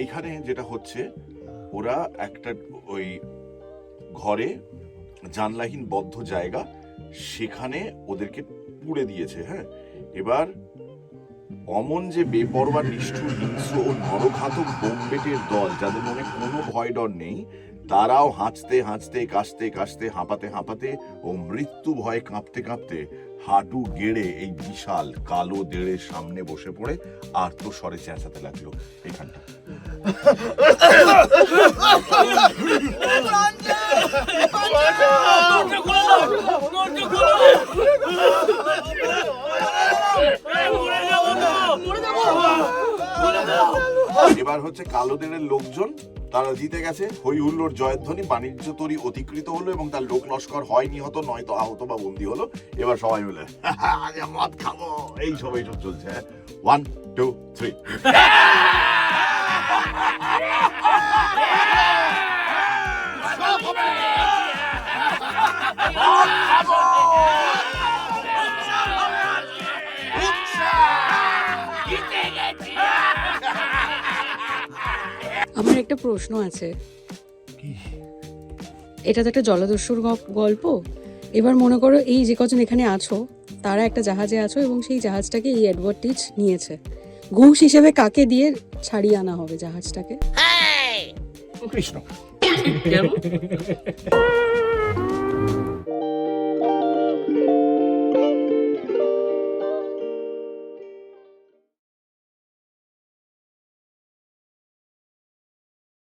এইখানে যেটা হচ্ছে, ওরা একটা ওই ঘরে জানলাহীন বদ্ধ জায়গা, সেখানে ওদেরকে পুড়ে দিয়েছে। হ্যাঁ, এবার অমন যে বেপরোয়া নিষ্ঠুর হিংস্র ও নরঘাতক বোমবেটের দল, যাদের মনে কোনো ভয় ডর নেই, তারাও হাঁচতে হাঁচতে, কাশতে কাশতে, হাঁপাতে হাঁপাতে ও মৃত্যু ভয়ে কাঁপতে কাঁপতে হাঁটু গেড়ে এই বিশাল কালো দেড়ের সামনে বসে পড়ে আর্তস্বরে চেঁচাতে লাগলো। এইখানটা এবার হচ্ছে কালো দেড়ের লোকজন, তারা জিতে গেছে। হই হুল্লোর জয়ধ্বনি, বাণিজ্য তরী অতিকৃত হলো এবং তার লোক লস্কর হয় নিহত, নয়তো আহত বা বন্দী হলো। এবার সবাই মিলে মদ খাবো, এইসব চলছে। 1 2 3। আমার একটা প্রশ্ন আছে, এটা তো একটা জলদস্যুর গল্প। এবার মনে করো এই যে কজন এখানে আছো, তারা একটা জাহাজে আছো এবং সেই জাহাজটাকে এই এডওয়ার্ড টিচ নিয়েছে। ঘুষ হিসেবে কাকে দিয়ে ছাড়িয়ে আনা হবে জাহাজটাকে? কৃষ্ণ। কেন?